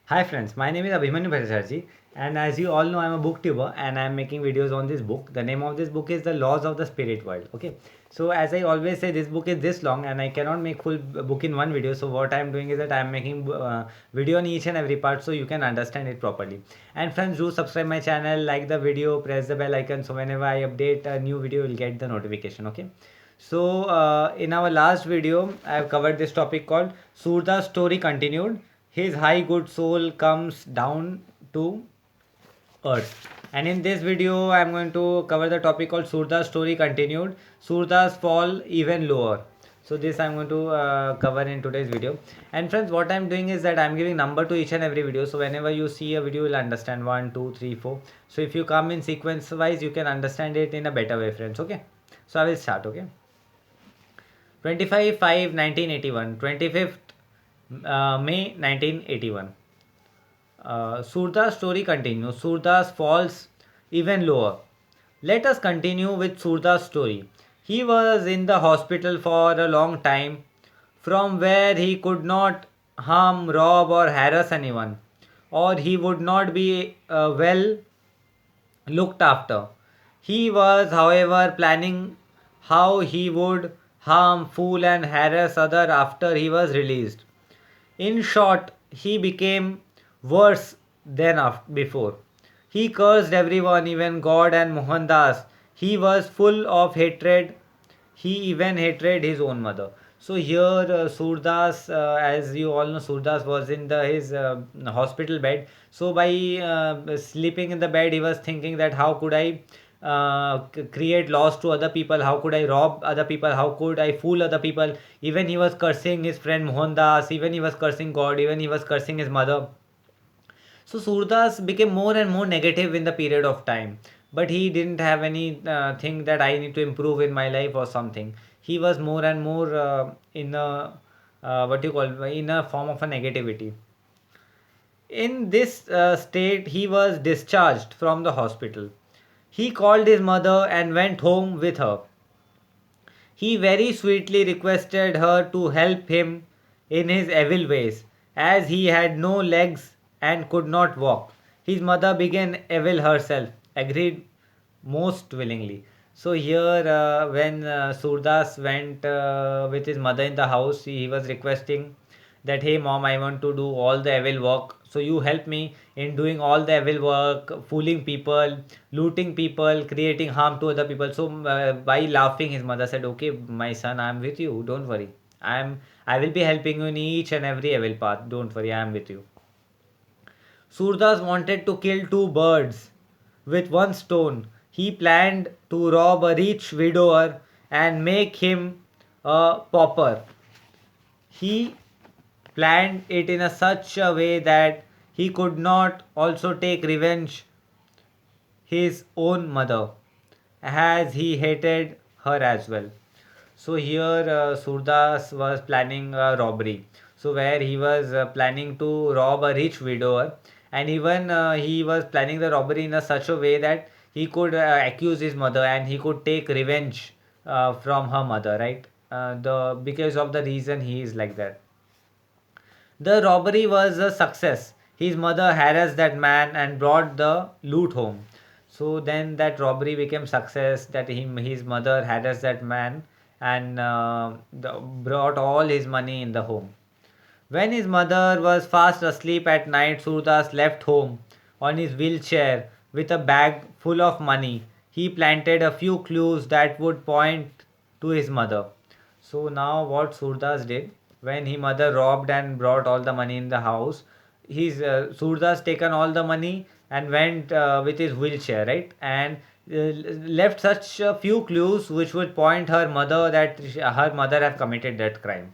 Hi friends, my name is Abhimanyu Bhattacharjee, and as you all know, I'm a booktuber and I'm making videos on this book. The name of this book is The Laws of the Spirit World. Okay, so as I always say, this book is this long and I cannot make full book in one video. So what I'm doing is that I'm making video on each and every part so you can understand it properly. And friends, do subscribe my channel, like the video, press the bell icon so whenever I update a new video, you'll get the notification. Okay. So in our last video, I have covered this topic called Surda's story continued. His high good soul comes down to earth. And in this video, I am going to cover the topic called Surda's story continued. Surda's fall even lower. So this I am going to cover in today's video. And friends, what I am doing is that I am giving number to each and every video. So whenever you see a video, you will understand 1, 2, 3, 4. So if you come in sequence wise, you can understand it in a better way, friends. Okay. So I will start. Okay. 25/5/1981, 25th May 1981. Surda's story continues. Surdas falls even lower. Let us continue with Surda's story. He was in the hospital for a long time, from where he could not harm, rob, or harass anyone, or he would not be well looked after. He was, however, planning how he would harm, fool, and harass others after he was released. In short, he became worse than before. He cursed everyone, even God and Mohandas. He was full of hatred. He even hated his own mother. So here, Surdas, as you all know, Surdas was in his hospital bed. So by sleeping in the bed, he was thinking that how could I create loss to other people? How could I rob other people? How could I fool other people? Even he was cursing his friend Mohandas. Even he was cursing God. Even he was cursing his mother. So Surdas became more and more negative in the period of time, but he didn't have any thing that I need to improve in my life or something. He was more and more in a what you call in a form of a negativity. In this state, he was discharged from the hospital. He called his mother and went home with her. He very sweetly requested her to help him in his evil ways, as he had no legs and could not walk. His mother began evil herself, agreed most willingly. So here, when Surdas went with his mother in the house, he was requesting that, hey mom, I want to do all the evil work, so you help me in doing all the evil work, fooling people, looting people, creating harm to other people. So by laughing, his mother said, okay my son, I am with you, don't worry. I will be helping you in each and every evil path, don't worry, I am with you. Surdas wanted to kill two birds with one stone. He planned to rob a rich widower and make him a pauper. He planned it in such a way that he could not also take revenge his own mother, as he hated her as well. So here Surdas was planning a robbery. So where he was planning to rob a rich widower, and even he was planning the robbery in such a way that he could accuse his mother and he could take revenge from her mother, right? The because of the reason he is like that. The robbery was a success. His mother harassed that man and brought the loot home. So then that robbery became success. That his mother harassed that man and brought all his money in the home. When his mother was fast asleep at night, Surdas left home on his wheelchair with a bag full of money. He planted a few clues that would point to his mother. So now what Surdas did, when his mother robbed and brought all the money in the house, his Surdas taken all the money and went with his wheelchair, right? And left such a few clues which would point her mother that her mother have committed that crime.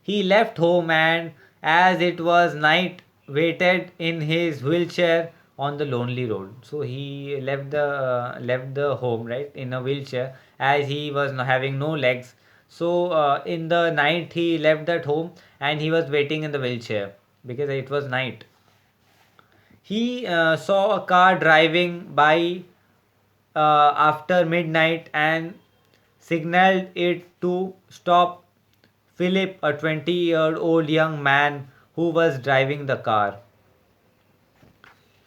He left home and, as it was night, waited in his wheelchair on the lonely road. So he left the home, right, in a wheelchair, as he was having no legs. So in the night he left that home and he was waiting in the wheelchair because it was night. He saw a car driving by after midnight and signaled it to stop. Philip, a 20-year-old young man who was driving the car.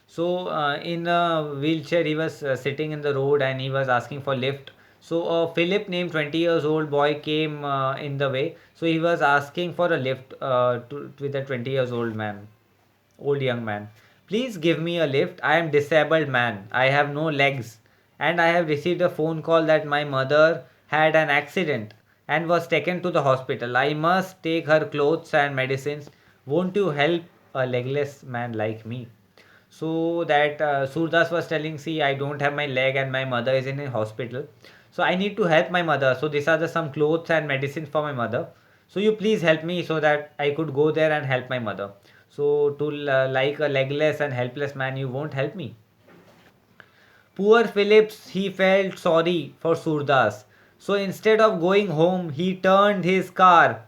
So in a wheelchair, he was sitting in the road and he was asking for lift. So Philip, named 20 years old boy, came in the way. So he was asking for a lift with a 20 years old young man. Please give me a lift. I am disabled man. I have no legs, and I have received a phone call that my mother had an accident and was taken to the hospital. I must take her clothes and medicines. Won't you help a legless man like me? So that Surdas was telling, see, I don't have my leg and my mother is in a hospital. So I need to help my mother. So these are some clothes and medicine for my mother. So you please help me so that I could go there and help my mother. So to like a legless and helpless man, you won't help me. Poor Phillips, he felt sorry for Surdas. So instead of going home, he turned his car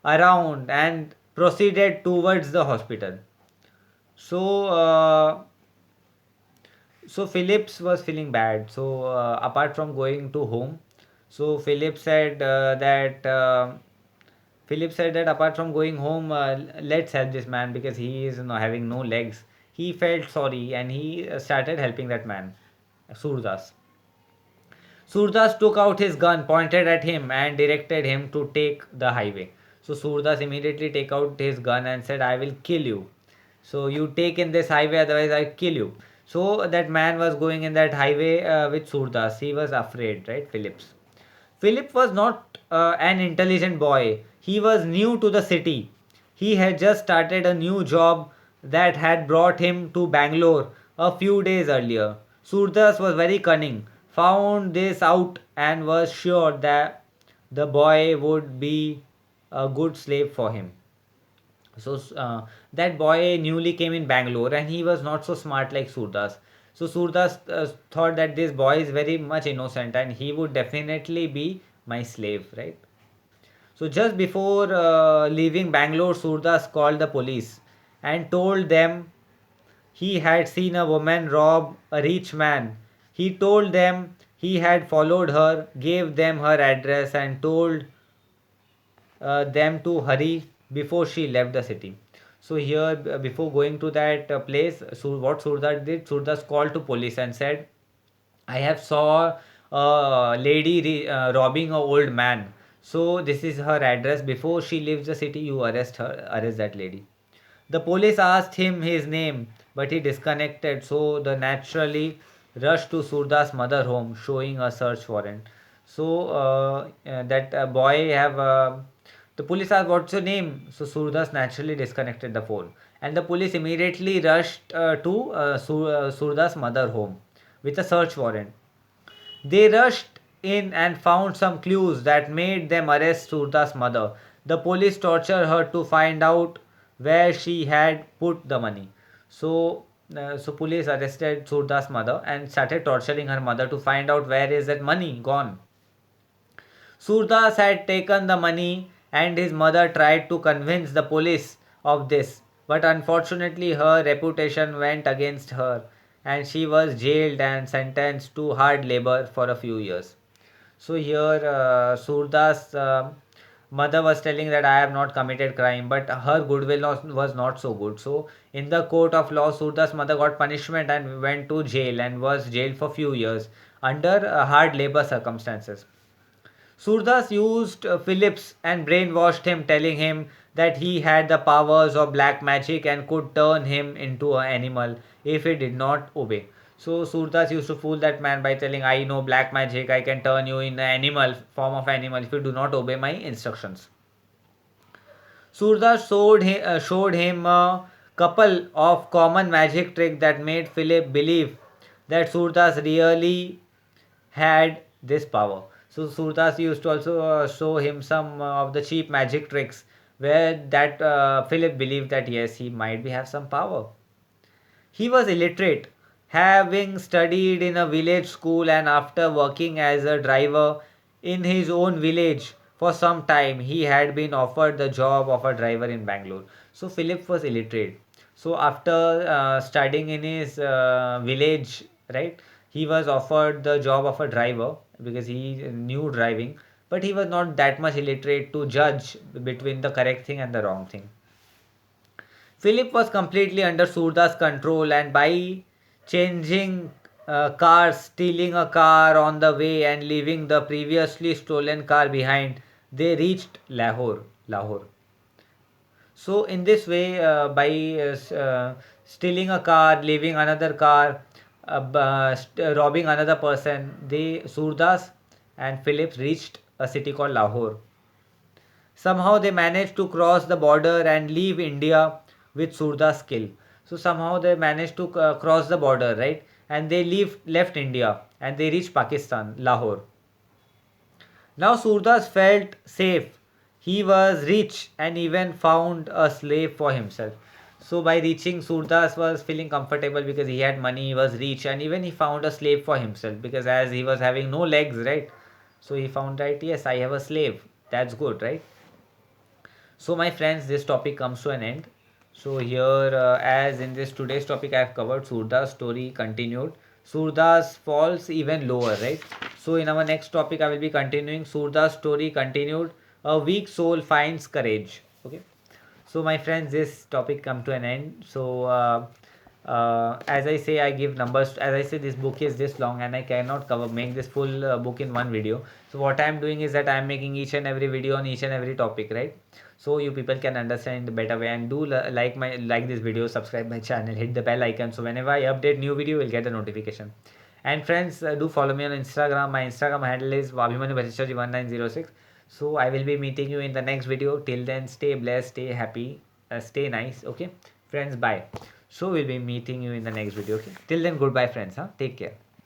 around and proceeded towards the hospital. So so Phillips was feeling bad. So apart from going to home, so Philip said that apart from going home, let's help this man because he is having no legs. He felt sorry and he started helping that man, Surdas. Surdas took out his gun, pointed at him, and directed him to take the highway. So Surdas immediately take out his gun and said, "I will kill you. So you take in this highway, otherwise I kill you." So that man was going in that highway with Surdas. He was afraid, right, Phillips? Philip was not an intelligent boy. He was new to the city. He had just started a new job that had brought him to Bangalore a few days earlier. Surdas was very cunning, found this out, and was sure that the boy would be a good slave for him. So that boy newly came in Bangalore and he was not so smart like Surdas. So Surdas thought that this boy is very much innocent and he would definitely be my slave, right? So just before leaving Bangalore, Surdas called the police and told them he had seen a woman rob a rich man. He told them he had followed her, gave them her address, and told them to hurry before she left the city. So here, before going to that place, so what Surdas did, Surdas called to police and said, I have saw a lady robbing a old man. So this is her address. Before she leaves the city, you arrest that lady. The police asked him his name, but he disconnected. So the naturally rushed to Surdas' mother home, showing a search warrant. So that boy have the police asked, "What's your name?" So Surdas naturally disconnected the phone, and the police immediately rushed to Surdas' mother home with a search warrant. They rushed in and found some clues that made them arrest Surda's mother. The police tortured her to find out where she had put the money. So police arrested Surda's mother and started torturing her mother to find out where is that money gone. Surdas had taken the money and his mother tried to convince the police of this, but unfortunately her reputation went against her and she was jailed and sentenced to hard labor for a few years. So here Surdas mother was telling that I have not committed crime, but her goodwill was not so good. So in the court of law, Surdas mother got punishment and went to jail and was jailed for few years under hard labor circumstances. Surdas used Phillips and brainwashed him, telling him that he had the powers of black magic and could turn him into an animal if he did not obey. So Surdas used to fool that man by telling, I know black magic, I can turn you in an animal, form of animal if you do not obey my instructions. Surdas showed him a couple of common magic tricks that made Philip believe that Surdas really had this power. So Surdas used to also show him some of the cheap magic tricks where that Philip believed that yes, he might be have some power. He was illiterate, having studied in a village school and after working as a driver in his own village for some time, he had been offered the job of a driver in Bangalore. So Philip was illiterate. So after studying in his village, right, he was offered the job of a driver because he knew driving, but he was not that much illiterate to judge between the correct thing and the wrong thing. Philip was completely under Surda's control, and by changing cars, stealing a car on the way, and leaving the previously stolen car behind, they reached Lahore. Lahore. So in this way, by stealing a car, leaving another car, robbing another person, they Surdas and Phillips reached a city called Lahore. Somehow they managed to cross the border and leave India with Surda's skill. So somehow they managed to cross the border, right? And they left India and they reached Pakistan, Lahore. Now Surdas felt safe. He was rich and even found a slave for himself. So by reaching, Surdas was feeling comfortable because he had money, he was rich, and even he found a slave for himself because as he was having no legs, right? So he found that yes, I have a slave. That's good, right? So my friends, this topic comes to an end. So here, as in this today's topic, I have covered Surda's story continued. Surda's falls even lower, right? So in our next topic, I will be continuing Surda's story continued. A weak soul finds courage. Okay. So my friends, this topic come to an end. So as I say, I give numbers. As I say, this book is this long, and I cannot cover make this full book in one video. So what I am doing is that I am making each and every video on each and every topic, right? So you people can understand in the better way, and do like this video, subscribe my channel, hit the bell icon, so whenever I update new video, you'll get a notification. And friends, do follow me on Instagram. My Instagram handle is Vabhimanyu1906. So I will be meeting you in the next video. Till then, stay blessed, stay happy, stay nice. Okay, friends, bye. So we'll be meeting you in the next video. Okay, till then, goodbye, friends. Take care.